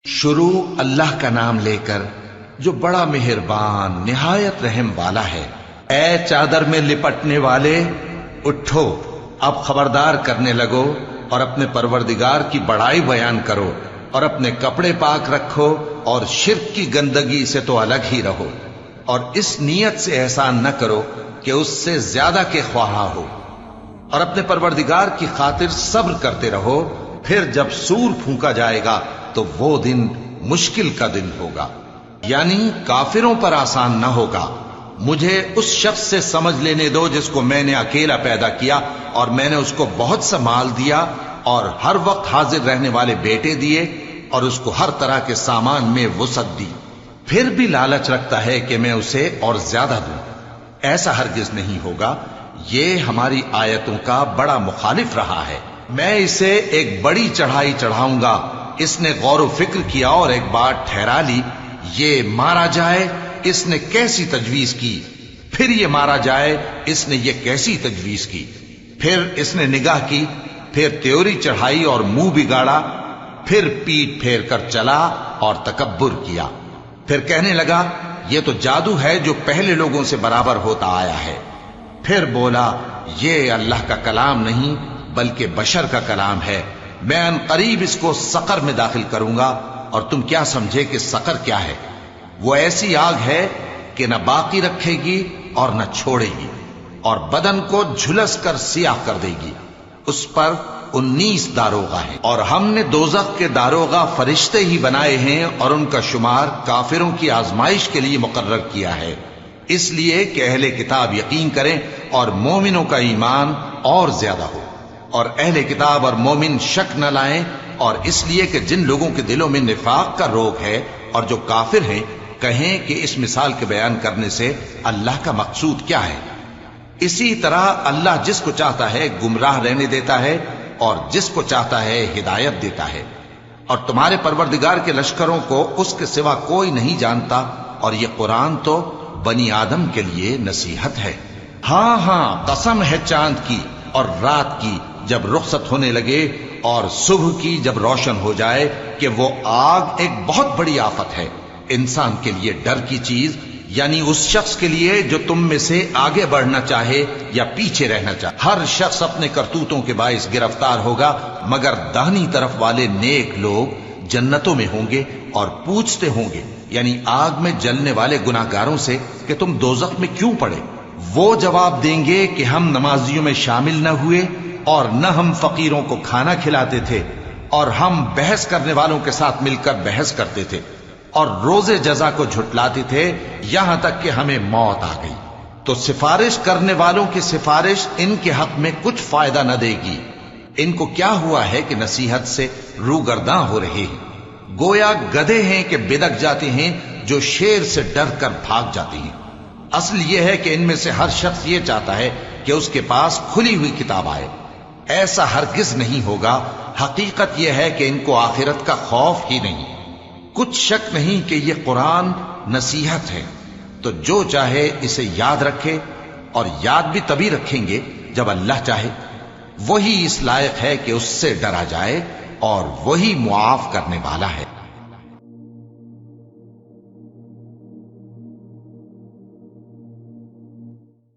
شروع اللہ کا نام لے کر جو بڑا مہربان نہایت رحم والا ہے۔ اے چادر میں لپٹنے والے، اٹھو، اب خبردار کرنے لگو اور اپنے پروردگار کی بڑائی بیان کرو اور اپنے کپڑے پاک رکھو اور شرک کی گندگی سے تو الگ ہی رہو، اور اس نیت سے احسان نہ کرو کہ اس سے زیادہ کے خواہاں ہو، اور اپنے پروردگار کی خاطر صبر کرتے رہو۔ پھر جب سور پھونکا جائے گا تو وہ دن مشکل کا دن ہوگا، یعنی کافروں پر آسان نہ ہوگا۔ مجھے اس شخص سے سمجھ لینے دو جس کو میں نے اکیلا پیدا کیا اور میں نے اس کو بہت سا مال دیا اور ہر وقت حاضر رہنے والے بیٹے دیے اور اس کو ہر طرح کے سامان میں وسعت دی، پھر بھی لالچ رکھتا ہے کہ میں اسے اور زیادہ دوں۔ ایسا ہرگز نہیں ہوگا، یہ ہماری آیتوں کا بڑا مخالف رہا ہے۔ میں اسے ایک بڑی چڑھائی چڑھاؤں گا۔ اس نے غور و فکر کیا اور ایک بات ٹھہرا لی، یہ مارا جائے، اس نے کیسی تجویز کی، پھر یہ مارا جائے، اس نے یہ کیسی تجویز کی، پھر اس نے نگاہ کی، پھر تیوری چڑھائی اور منہ بگاڑا، پھر پیٹ پھیر کر چلا اور تکبر کیا، پھر کہنے لگا یہ تو جادو ہے جو پہلے لوگوں سے برابر ہوتا آیا ہے، پھر بولا یہ اللہ کا کلام نہیں بلکہ بشر کا کلام ہے، میں ان قریب اس کو سقر میں داخل کروں گا۔ اور تم کیا سمجھے کہ سقر کیا ہے؟ وہ ایسی آگ ہے کہ نہ باقی رکھے گی اور نہ چھوڑے گی، اور بدن کو جھلس کر سیاہ کر دے گی۔ اس پر 19 داروغہ ہیں، اور ہم نے دوزخ کے داروغہ فرشتے ہی بنائے ہیں اور ان کا شمار کافروں کی آزمائش کے لیے مقرر کیا ہے، اس لیے کہ اہل کتاب یقین کریں اور مومنوں کا ایمان اور زیادہ ہو، اور اہل کتاب اور مومن شک نہ لائیں، اور اس لیے کہ جن لوگوں کے دلوں میں نفاق کا روگ ہے اور جو کافر ہیں کہیں کہ اس مثال کے بیان کرنے سے اللہ کا مقصود کیا ہے۔ اسی طرح اللہ جس کو چاہتا ہے گمراہ رہنے دیتا ہے اور جس کو چاہتا ہے ہدایت دیتا ہے، اور تمہارے پروردگار کے لشکروں کو اس کے سوا کوئی نہیں جانتا، اور یہ قرآن تو بنی آدم کے لیے نصیحت ہے۔ ہاں ہاں، قسم ہے چاند کی اور رات کی جب رخصت ہونے لگے اور صبح کی جب روشن ہو جائے کہ وہ آگ ایک بہت بڑی آفت ہے، انسان کے لیے ڈر کی چیز، یعنی اس شخص کے لیے جو تم میں سے آگے بڑھنا چاہے یا پیچھے رہنا چاہے۔ ہر شخص اپنے کرتوتوں کے باعث گرفتار ہوگا، مگر داہنی طرف والے نیک لوگ جنتوں میں ہوں گے اور پوچھتے ہوں گے، یعنی آگ میں جلنے والے گناہگاروں سے کہ تم دوزخ میں کیوں پڑے؟ وہ جواب دیں گے کہ ہم نمازیوں میں شامل نہ ہوئے اور نہ ہم فقیروں کو کھانا کھلاتے تھے، اور ہم بحث کرنے والوں کے ساتھ مل کر بحث کرتے تھے اور روز جزا کو جھٹلاتے تھے یہاں تک کہ ہمیں موت آ گئی۔ تو سفارش کرنے والوں کی سفارش ان کے حق میں کچھ فائدہ نہ دے گی۔ ان کو کیا ہوا ہے کہ نصیحت سے روگرداں ہو رہے ہیں، گویا گدھے ہیں کہ بدک جاتے ہیں جو شیر سے ڈر کر بھاگ جاتے ہیں۔ اصل یہ ہے کہ ان میں سے ہر شخص یہ چاہتا ہے کہ اس کے پاس کھلی ہوئی کتاب آئے، ایسا ہرگز نہیں ہوگا۔ حقیقت یہ ہے کہ ان کو آخرت کا خوف ہی نہیں۔ کچھ شک نہیں کہ یہ قرآن نصیحت ہے، تو جو چاہے اسے یاد رکھے، اور یاد بھی تبھی رکھیں گے جب اللہ چاہے۔ وہی اس لائق ہے کہ اس سے ڈرا جائے، اور وہی معاف کرنے والا ہے۔